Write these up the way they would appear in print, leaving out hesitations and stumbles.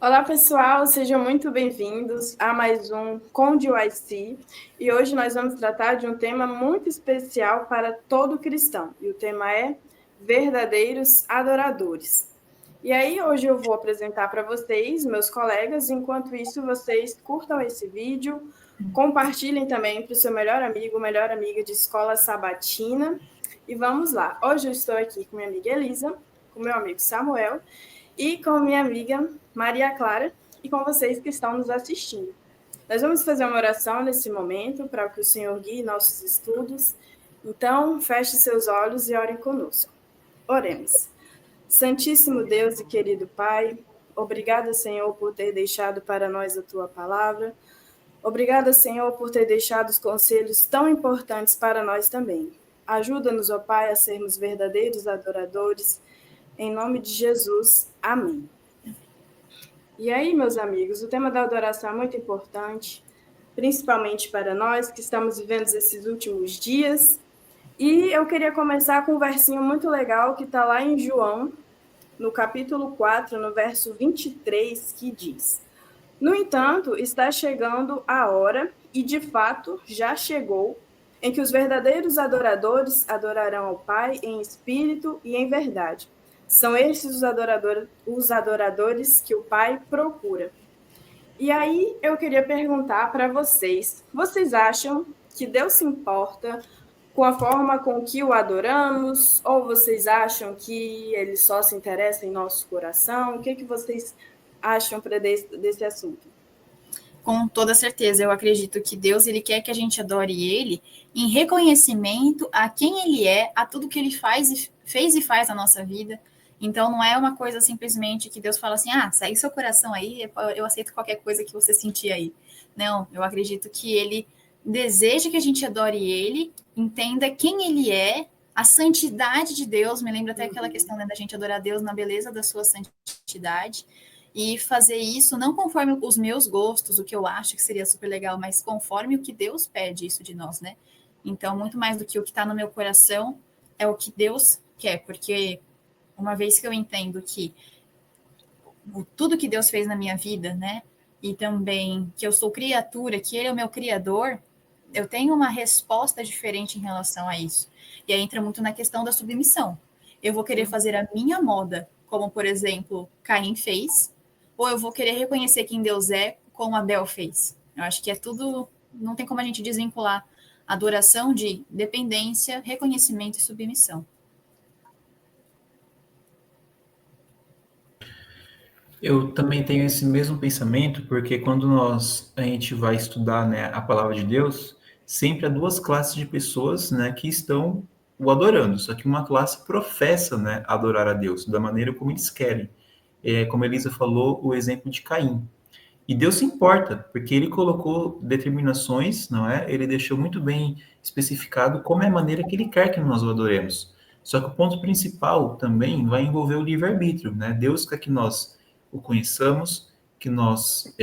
Olá, pessoal, sejam muito bem-vindos a mais um Conde YC. E hoje nós vamos tratar de um tema muito especial para todo cristão. E o tema é verdadeiros adoradores. E aí, hoje eu vou apresentar para vocês, meus colegas, enquanto isso, vocês curtam esse vídeo, compartilhem também para o seu melhor amigo, melhor amiga de escola sabatina. E vamos lá. Hoje eu estou aqui com minha amiga Elisa, com meu amigo Samuel e com minha amiga Maria Clara e com vocês que estão nos assistindo. Nós vamos fazer uma oração nesse momento para que o Senhor guie nossos estudos. Então, feche seus olhos e orem conosco. Oremos. Santíssimo Deus e querido Pai, obrigada, Senhor, por ter deixado para nós a Tua palavra. Obrigada, Senhor, por ter deixado os conselhos tão importantes para nós também. Ajuda-nos, ó Pai, a sermos verdadeiros adoradores. Em nome de Jesus. Amém. E aí, meus amigos, o tema da adoração é muito importante, principalmente para nós que estamos vivendo esses últimos dias. E eu queria começar com um versinho muito legal que está lá em João, no capítulo 4, no verso 23, que diz: No entanto, está chegando a hora, e de fato já chegou, em que os verdadeiros adoradores adorarão ao Pai em espírito e em verdade. São esses os adoradores que o Pai procura. E aí eu queria perguntar para vocês: vocês acham que Deus se importa com a forma com que o adoramos? Ou vocês acham que ele só se interessa em nosso coração? O que vocês acham desse assunto? Com toda certeza, eu acredito que Deus ele quer que a gente adore Ele em reconhecimento a quem Ele é, a tudo que Ele fez e faz na nossa vida. Então, não é uma coisa simplesmente que Deus fala assim, segue seu coração aí, eu aceito qualquer coisa que você sentir aí. Não, eu acredito que Ele deseja que a gente adore Ele, entenda quem Ele é, a santidade de Deus, me lembra até aquela questão, né, da gente adorar Deus na beleza da sua santidade, e fazer isso não conforme os meus gostos, o que eu acho que seria super legal, mas conforme o que Deus pede isso de nós, né? Então, muito mais do que o que está no meu coração, é o que Deus quer, porque uma vez que eu entendo que tudo que Deus fez na minha vida, né? E também que eu sou criatura, que Ele é o meu criador, eu tenho uma resposta diferente em relação a isso. E aí entra muito na questão da submissão. Eu vou querer fazer a minha moda, como, por exemplo, Caim fez, ou eu vou querer reconhecer quem Deus é, como Abel fez. Eu acho que é tudo, não tem como a gente desvincular adoração de dependência, reconhecimento e submissão. Eu também tenho esse mesmo pensamento, porque quando a gente vai estudar, né, a palavra de Deus, sempre há duas classes de pessoas, né, que estão o adorando. Só que uma classe professa, né, adorar a Deus da maneira como eles querem. Como a Elisa falou, o exemplo de Caim. E Deus se importa, porque ele colocou determinações, não é? Ele deixou muito bem especificado como é a maneira que ele quer que nós o adoremos. Só que o ponto principal também vai envolver o livre-arbítrio, né? Deus quer que nós o conheçamos, que nós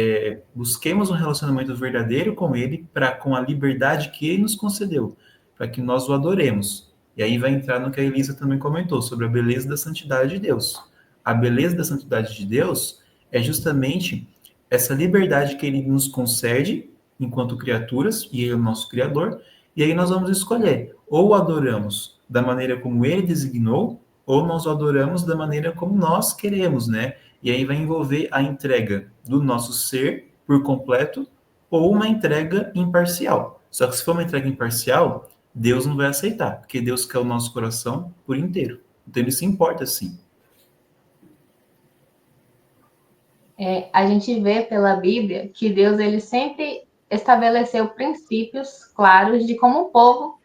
busquemos um relacionamento verdadeiro com ele, com a liberdade que ele nos concedeu, para que nós o adoremos. E aí vai entrar no que a Elisa também comentou, sobre a beleza da santidade de Deus. A beleza da santidade de Deus é justamente essa liberdade que ele nos concede enquanto criaturas, e ele é o nosso Criador, e aí nós vamos escolher, ou o adoramos da maneira como ele designou, ou nós o adoramos da maneira como nós queremos, né? E aí vai envolver a entrega do nosso ser por completo, ou uma entrega imparcial. Só que se for uma entrega imparcial, Deus não vai aceitar, porque Deus quer o nosso coração por inteiro. Então ele se importa, sim. A gente vê pela Bíblia que Deus ele sempre estabeleceu princípios claros de como o povo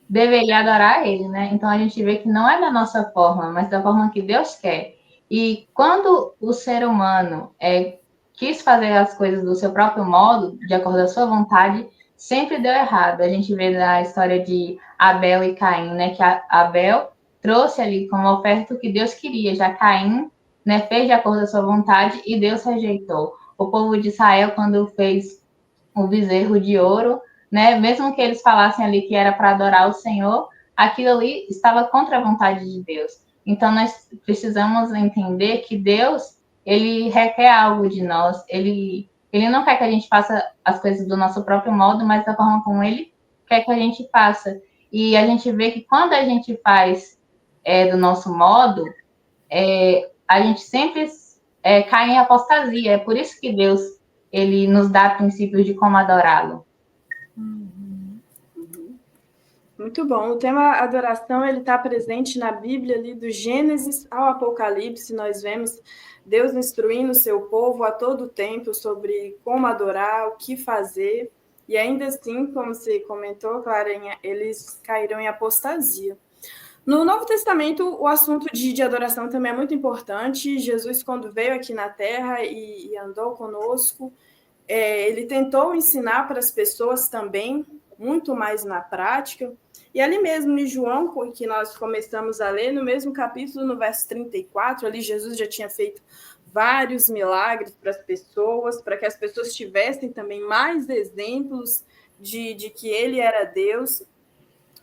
deveria adorar ele, né? Então a gente vê que não é da nossa forma, mas da forma que Deus quer. E quando o ser humano quis fazer as coisas do seu próprio modo, de acordo com a sua vontade, sempre deu errado. A gente vê na história de Abel e Caim, né? Que Abel trouxe ali como oferta o que Deus queria, já Caim, né, fez de acordo com a sua vontade e Deus rejeitou. O povo de Israel, quando fez o bezerro de ouro, né, mesmo que eles falassem ali que era para adorar o Senhor, aquilo ali estava contra a vontade de Deus. Então, nós precisamos entender que Deus, ele requer algo de nós, ele não quer que a gente faça as coisas do nosso próprio modo, mas da forma como ele quer que a gente faça. E a gente vê que quando a gente faz do nosso modo, a gente sempre cai em apostasia. É por isso que Deus ele nos dá princípios de como adorá-lo. Muito bom. O tema adoração ele está presente na Bíblia ali do Gênesis ao Apocalipse. Nós vemos Deus instruindo o seu povo a todo tempo sobre como adorar, o que fazer. E ainda assim, como você comentou, Clarinha, eles caíram em apostasia. No Novo Testamento, o assunto de adoração também é muito importante. Jesus, quando veio aqui na Terra e andou conosco, ele tentou ensinar para as pessoas também, muito mais na prática. E ali mesmo em João, que nós começamos a ler, no mesmo capítulo, no verso 34, ali Jesus já tinha feito vários milagres para as pessoas, para que as pessoas tivessem também mais exemplos de que ele era Deus.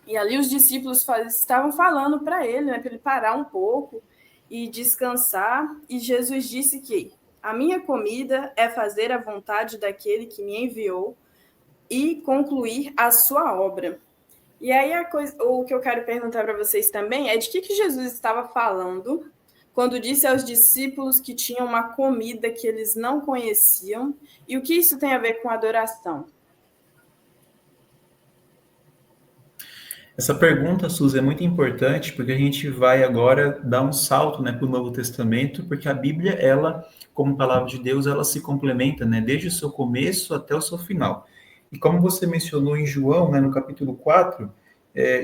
E ali os discípulos estavam falando para ele, né, para ele parar um pouco e descansar. E Jesus disse que a minha comida é fazer a vontade daquele que me enviou e concluir a sua obra. E aí o que eu quero perguntar para vocês também é de que Jesus estava falando quando disse aos discípulos que tinham uma comida que eles não conheciam e o que isso tem a ver com adoração. Essa pergunta, Suzy, é muito importante porque a gente vai agora dar um salto, né, para o Novo Testamento, porque a Bíblia, ela, como palavra de Deus, ela se complementa, né, desde o seu começo até o seu final. E como você mencionou em João, né, no capítulo 4,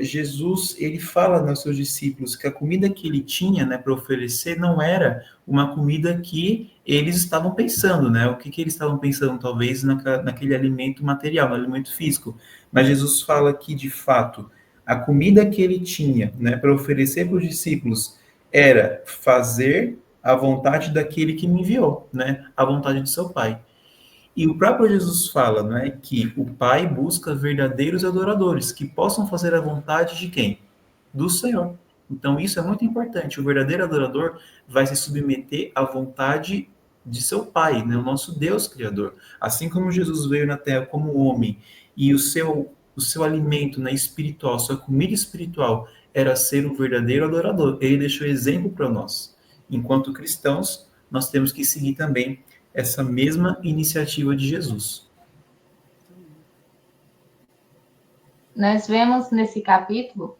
Jesus, ele fala aos seus discípulos que a comida que ele tinha, né, para oferecer não era uma comida que eles estavam pensando, né, o que eles estavam pensando, talvez, naquele alimento material, no alimento físico. Mas Jesus fala que, de fato, a comida que ele tinha, né, para oferecer para os discípulos era fazer a vontade daquele que me enviou, né, a vontade de seu Pai. E o próprio Jesus fala, né, que o Pai busca verdadeiros adoradores que possam fazer a vontade de quem? Do Senhor. Então isso é muito importante. O verdadeiro adorador vai se submeter à vontade de seu Pai, né, o nosso Deus Criador. Assim como Jesus veio na Terra como homem e o seu alimento, né, espiritual, sua comida espiritual era ser um verdadeiro adorador. Ele deixou exemplo para nós. Enquanto cristãos, nós temos que seguir também essa mesma iniciativa de Jesus. Nós vemos nesse capítulo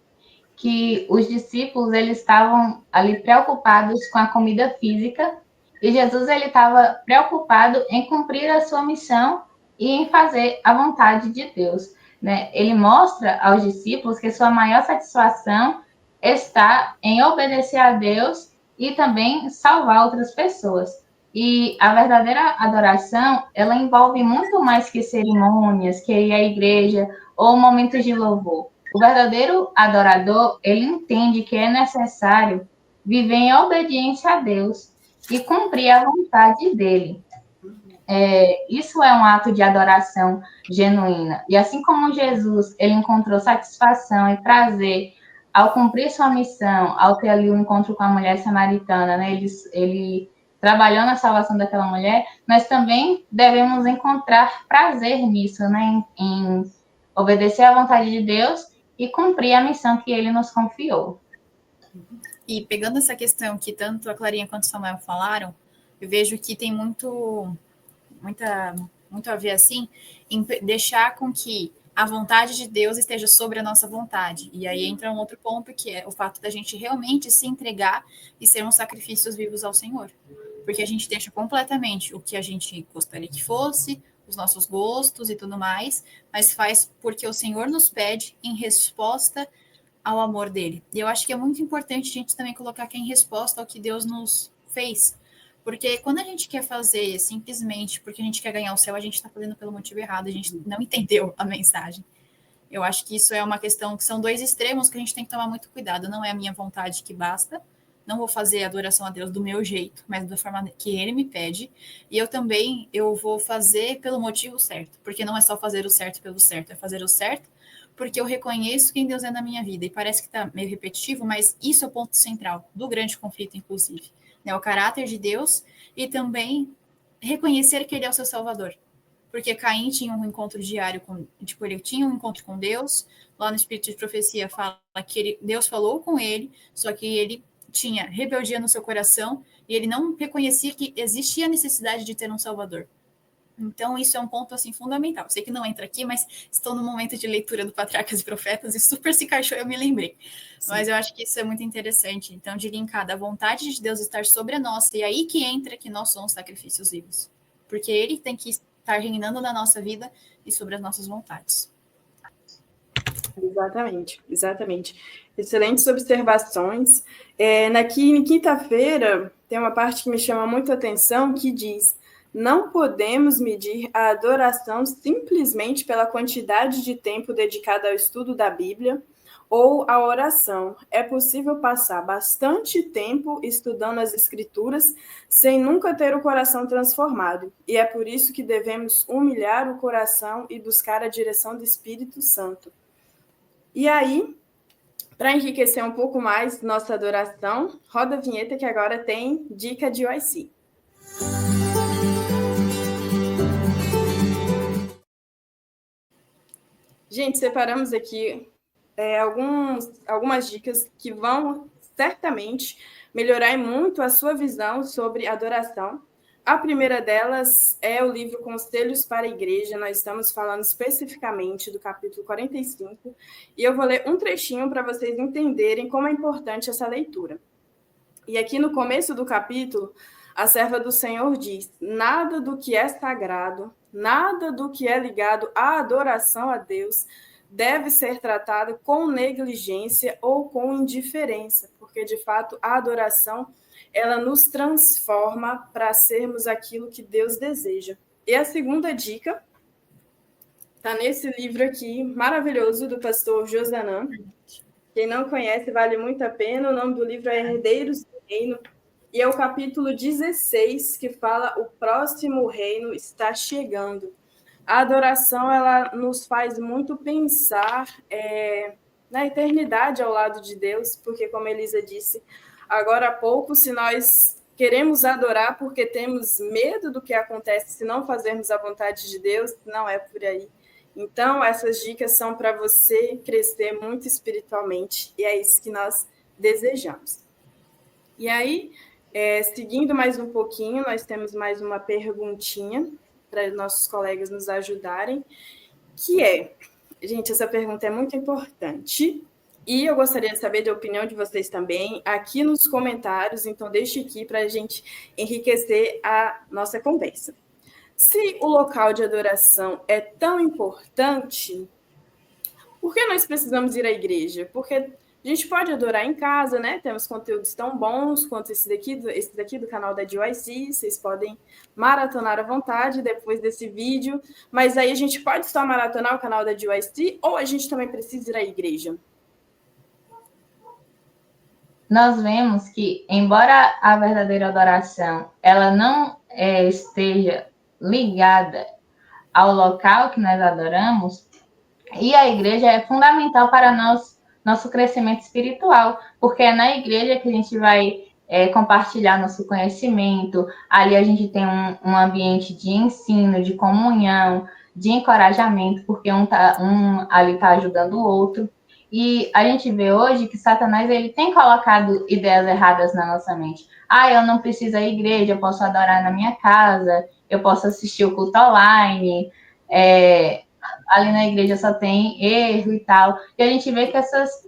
que os discípulos eles estavam ali preocupados com a comida física e Jesus ele estava preocupado em cumprir a sua missão e em fazer a vontade de Deus, né? Ele mostra aos discípulos que sua maior satisfação está em obedecer a Deus e também salvar outras pessoas. E a verdadeira adoração, ela envolve muito mais que cerimônias, que ir à igreja ou momentos de louvor. O verdadeiro adorador, ele entende que é necessário viver em obediência a Deus e cumprir a vontade dele. Isso é um ato de adoração genuína. E assim como Jesus, ele encontrou satisfação e prazer ao cumprir sua missão, ao ter ali um encontro com a mulher samaritana, né? Ele trabalhou na salvação daquela mulher, nós também devemos encontrar prazer nisso, né? Em obedecer à vontade de Deus e cumprir a missão que ele nos confiou. E pegando essa questão que tanto a Clarinha quanto o Samuel falaram, eu vejo que tem muito a ver assim, em deixar com que a vontade de Deus esteja sobre a nossa vontade. E aí entra um outro ponto, que é o fato da gente realmente se entregar e sermos sacrifícios vivos ao Senhor. Porque a gente deixa completamente o que a gente gostaria que fosse, os nossos gostos e tudo mais, mas faz porque o Senhor nos pede em resposta ao amor dele. E eu acho que é muito importante a gente também colocar que é em resposta ao que Deus nos fez. Porque quando a gente quer fazer simplesmente porque a gente quer ganhar o céu, a gente está fazendo pelo motivo errado, a gente não entendeu a mensagem. Eu acho que isso é uma questão que são dois extremos que a gente tem que tomar muito cuidado. Não é a minha vontade que basta, não vou fazer a adoração a Deus do meu jeito, mas da forma que ele me pede. E eu vou fazer pelo motivo certo, porque não é só fazer o certo pelo certo, é fazer o certo porque eu reconheço quem Deus é na minha vida. E parece que está meio repetitivo, mas isso é o ponto central do grande conflito, inclusive. né, o caráter de Deus, e também reconhecer que ele é o seu Salvador. Porque Caim tinha um encontro diário ele tinha um encontro com Deus. Lá no Espírito de Profecia fala que Deus falou com ele, só que ele tinha rebeldia no seu coração e ele não reconhecia que existia a necessidade de ter um Salvador. Então, isso é um ponto, assim, fundamental. Sei que não entra aqui, mas estou no momento de leitura do Patriarcas e Profetas e super se encaixou, eu me lembrei. Sim. Mas eu acho que isso é muito interessante. Então, de linkar da vontade de Deus estar sobre a nossa, e aí que entra que nós somos sacrifícios vivos. Porque ele tem que estar reinando na nossa vida e sobre as nossas vontades. Exatamente, exatamente. Excelentes observações. Na quinta-feira, tem uma parte que me chama muito a atenção, que diz: não podemos medir a adoração simplesmente pela quantidade de tempo dedicado ao estudo da Bíblia ou à oração. É possível passar bastante tempo estudando as Escrituras sem nunca ter o coração transformado. E é por isso que devemos humilhar o coração e buscar a direção do Espírito Santo. E aí, para enriquecer um pouco mais nossa adoração, roda a vinheta que agora tem dica de OIC. Gente, separamos aqui algumas dicas que vão certamente melhorar muito a sua visão sobre adoração. A primeira delas é o livro Conselhos para a Igreja. Nós estamos falando especificamente do capítulo 45, e eu vou ler um trechinho para vocês entenderem como é importante essa leitura. E aqui no começo do capítulo, a serva do Senhor diz: nada do que é sagrado, nada do que é ligado à adoração a Deus deve ser tratado com negligência ou com indiferença, porque, de fato, a adoração, ela nos transforma para sermos aquilo que Deus deseja. E a segunda dica está nesse livro aqui, maravilhoso, do pastor Josanã. Quem não conhece, vale muito a pena. O nome do livro é Herdeiros do Reino, e é o capítulo 16, que fala: o próximo reino está chegando. A adoração, ela nos faz muito pensar na eternidade ao lado de Deus, porque, como Elisa disse agora há pouco, se nós queremos adorar porque temos medo do que acontece se não fazermos a vontade de Deus, não é por aí. Então, essas dicas são para você crescer muito espiritualmente, e é isso que nós desejamos. E aí, seguindo mais um pouquinho, nós temos mais uma perguntinha para nossos colegas nos ajudarem, que é, gente, essa pergunta é muito importante, e eu gostaria de saber da opinião de vocês também, aqui nos comentários, então deixe aqui para a gente enriquecer a nossa conversa. Se o local de adoração é tão importante, por que nós precisamos ir à igreja? Porque a gente pode adorar em casa, né? Temos conteúdos tão bons quanto esse daqui do canal da DYC. Vocês podem maratonar à vontade depois desse vídeo. Mas aí a gente pode só maratonar o canal da DYC ou a gente também precisa ir à igreja? Nós vemos que, embora a verdadeira adoração ela não esteja ligada ao local que nós adoramos, e a igreja é fundamental para nosso crescimento espiritual, porque é na igreja que a gente vai compartilhar nosso conhecimento. Ali a gente tem um ambiente de ensino, de comunhão, de encorajamento, porque um ali está ajudando o outro. E a gente vê hoje que Satanás ele tem colocado ideias erradas na nossa mente. Eu não preciso ir à igreja, eu posso adorar na minha casa, eu posso assistir o culto online, ali na igreja só tem erro e tal. E a gente vê que essas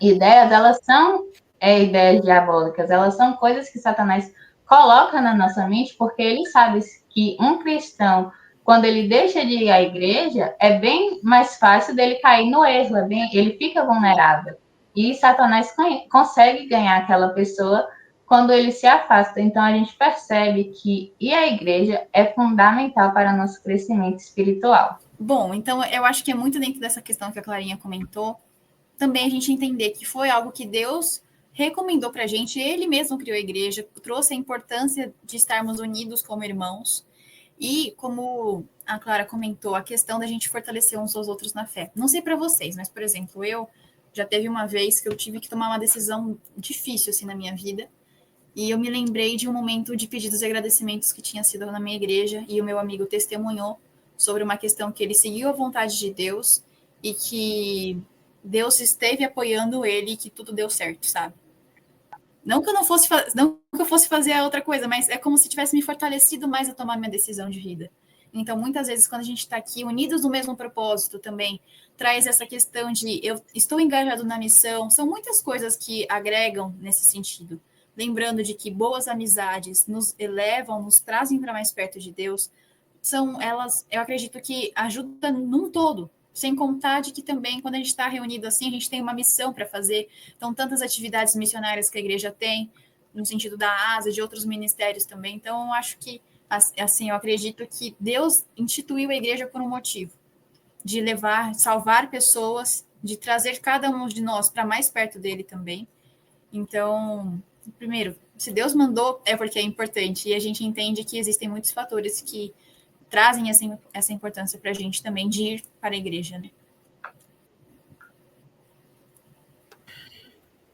ideias, elas são ideias diabólicas, elas são coisas que Satanás coloca na nossa mente, porque ele sabe que um cristão, quando ele deixa de ir à igreja, é bem mais fácil dele cair no erro, ele fica vulnerável. E Satanás consegue ganhar aquela pessoa quando ele se afasta. Então, a gente percebe que ir à igreja é fundamental para o nosso crescimento espiritual. Bom, então eu acho que é muito dentro dessa questão que a Clarinha comentou, também a gente entender que foi algo que Deus recomendou para a gente, ele mesmo criou a igreja, trouxe a importância de estarmos unidos como irmãos, e como a Clara comentou, a questão da gente fortalecer uns aos outros na fé. Não sei para vocês, mas, por exemplo, eu já teve uma vez que eu tive que tomar uma decisão difícil assim na minha vida, E eu me lembrei de um momento de pedidos e agradecimentos que tinha sido na minha igreja, e o meu amigo testemunhou sobre uma questão que ele seguiu a vontade de Deus e que Deus esteve apoiando ele e que tudo deu certo, sabe? Não que eu fosse fazer a outra coisa, mas é como se tivesse me fortalecido mais a tomar minha decisão de vida. Então, muitas vezes, quando a gente está aqui unidos no mesmo propósito também, traz essa questão de eu estou engajado na missão, são muitas coisas que agregam nesse sentido. Lembrando de que boas amizades nos elevam, nos trazem para mais perto de Deus, são elas, eu acredito que ajudam num todo, sem contar de que também, quando a gente está reunido assim, a gente tem uma missão para fazer. Então, tantas atividades missionárias que a igreja tem, no sentido da ASA, de outros ministérios também. Então, eu acho que, assim, eu acredito que Deus instituiu a igreja por um motivo, de levar, salvar pessoas, de trazer cada um de nós para mais perto dele também. Então, primeiro, se Deus mandou, é porque é importante. E a gente entende que existem muitos fatores que trazem essa importância para a gente também de ir para a igreja, né?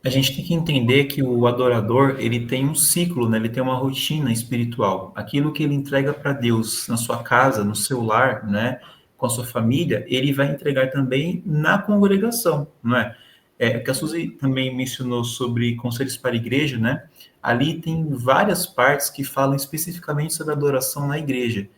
A gente tem que entender que o adorador, ele tem um ciclo, né? Ele tem uma rotina espiritual. Aquilo que ele entrega para Deus na sua casa, no seu lar, né? Com a sua família, ele vai entregar também na congregação, não é? Que a Suzy também mencionou sobre conselhos para a igreja, né? Ali tem várias partes que falam especificamente sobre adoração na igreja.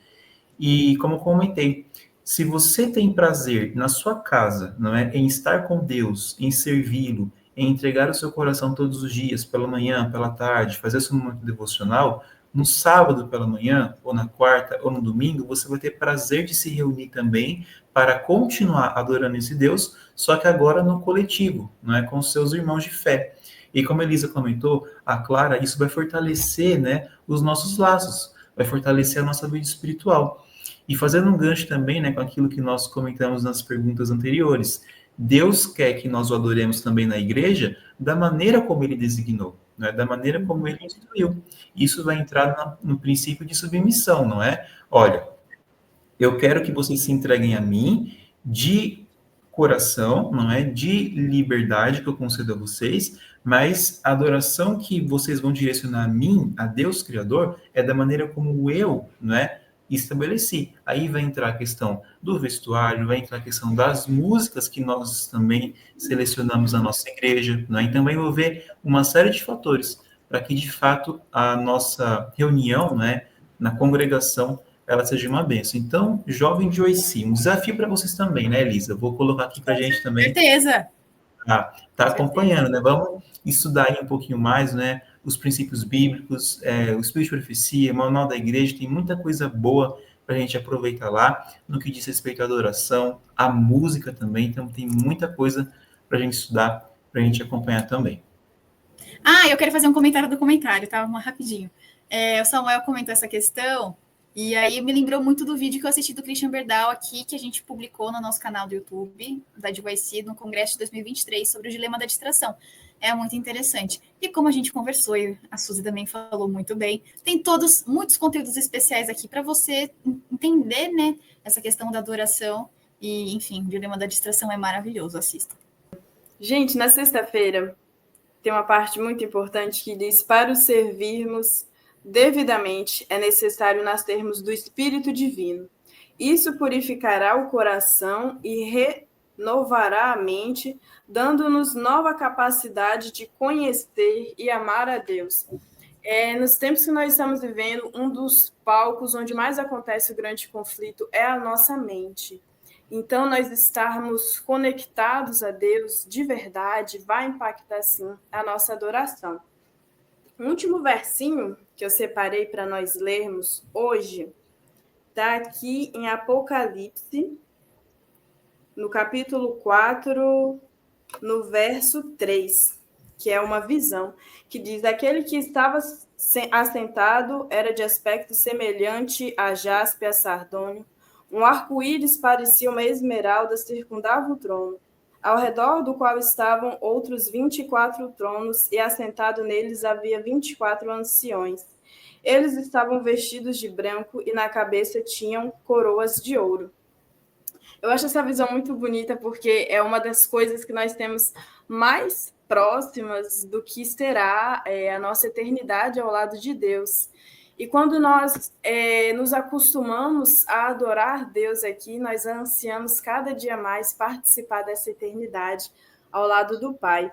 E como eu comentei, se você tem prazer na sua casa, não é, em estar com Deus, em servi-lo, em entregar o seu coração todos os dias, pela manhã, pela tarde, fazer seu momento devocional, no sábado pela manhã, ou na quarta, ou no domingo, você vai ter prazer de se reunir também para continuar adorando esse Deus, só que agora no coletivo, não é, com os seus irmãos de fé. E como a Elisa comentou, a Clara, isso vai fortalecer, né, os nossos laços, vai fortalecer a nossa vida espiritual. E fazendo um gancho também, né, com aquilo que nós comentamos nas perguntas anteriores, Deus quer que nós o adoremos também na igreja da maneira como ele designou, né, da maneira como ele instituiu. Isso vai entrar no princípio de submissão, não é? Olha, eu quero que vocês se entreguem a mim de coração, não é? De liberdade que eu concedo a vocês, mas a adoração que vocês vão direcionar a mim, a Deus Criador, é da maneira como eu, não é? Estabeleci. Aí vai entrar a questão do vestuário, vai entrar a questão das músicas que nós também selecionamos na nossa igreja, não é? Então vai envolver uma série de fatores para que, de fato, a nossa reunião, né, na congregação, ela seja uma bênção. Então, jovem de OIC, um desafio para vocês também, né, Elisa? Vou colocar aqui para a gente também. Certeza. Tá acompanhando, né? Vamos estudar aí um pouquinho mais, né? Os princípios bíblicos, o Espírito de Profecia, o Manual da Igreja, tem muita coisa boa para a gente aproveitar lá, no que diz respeito à adoração, à música também, então tem muita coisa para a gente estudar, para a gente acompanhar também. Eu quero fazer um comentário do comentário, tá? Rapidinho. O Samuel comentou essa questão, e aí me lembrou muito do vídeo que eu assisti do Christian Berdal aqui, que a gente publicou no nosso canal do YouTube, da DYC, no Congresso de 2023, sobre o dilema da distração. É muito interessante. E como a gente conversou, e a Suzy também falou muito bem, tem muitos conteúdos especiais aqui para você entender, né, essa questão da adoração. E, enfim, o dilema da distração é maravilhoso, assista. Gente, na sexta-feira tem uma parte muito importante que diz: para o servirmos devidamente, é necessário nascermos do Espírito Divino. Isso purificará o coração e renovará a mente, dando-nos nova capacidade de conhecer e amar a Deus. Nos tempos que nós estamos vivendo, um dos palcos onde mais acontece o grande conflito é a nossa mente. Então, nós estarmos conectados a Deus de verdade vai impactar, sim, a nossa adoração. O último versinho que eu separei para nós lermos hoje está aqui em Apocalipse, no capítulo 4, no verso 3, que é uma visão, que diz: aquele que estava assentado era de aspecto semelhante a jaspe, a sardônio. Um arco-íris parecia uma esmeralda, circundava o trono, ao redor do qual estavam outros 24 tronos, e assentado neles havia 24 anciões. Eles estavam vestidos de branco e na cabeça tinham coroas de ouro. Eu acho essa visão muito bonita, porque é uma das coisas que nós temos mais próximas do que será a nossa eternidade ao lado de Deus. E quando nós nos acostumamos a adorar Deus aqui, nós ansiamos cada dia mais participar dessa eternidade ao lado do Pai.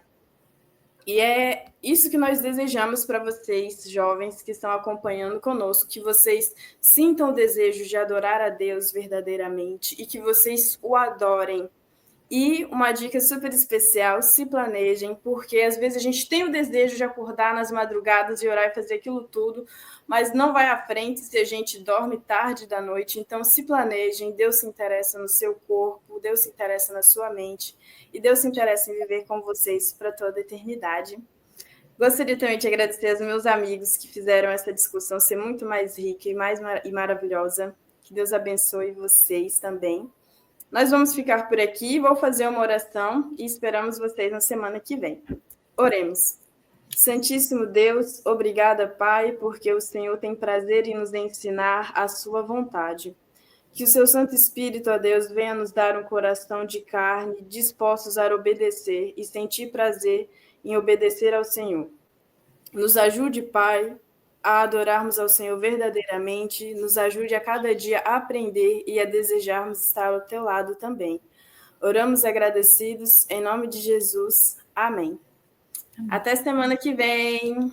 E é isso que nós desejamos para vocês, jovens que estão acompanhando conosco, que vocês sintam o desejo de adorar a Deus verdadeiramente e que vocês o adorem. E uma dica super especial, se planejem, porque às vezes a gente tem o desejo de acordar nas madrugadas e orar e fazer aquilo tudo, mas não vai à frente se a gente dorme tarde da noite. Então se planejem, Deus se interessa no seu corpo, Deus se interessa na sua mente, e Deus se interessa em viver com vocês para toda a eternidade. Gostaria também de agradecer aos meus amigos que fizeram essa discussão ser muito mais rica e maravilhosa. Que Deus abençoe vocês também. Nós vamos ficar por aqui, vou fazer uma oração e esperamos vocês na semana que vem. Oremos. Santíssimo Deus, obrigada, Pai, porque o Senhor tem prazer em nos ensinar a sua vontade. Que o seu Santo Espírito, ó Deus, venha nos dar um coração de carne, dispostos a obedecer e sentir prazer em obedecer ao Senhor. Nos ajude, Pai, a adorarmos ao Senhor verdadeiramente, nos ajude a cada dia a aprender e a desejarmos estar ao teu lado também. Oramos agradecidos, em nome de Jesus. Amém. Até semana que vem.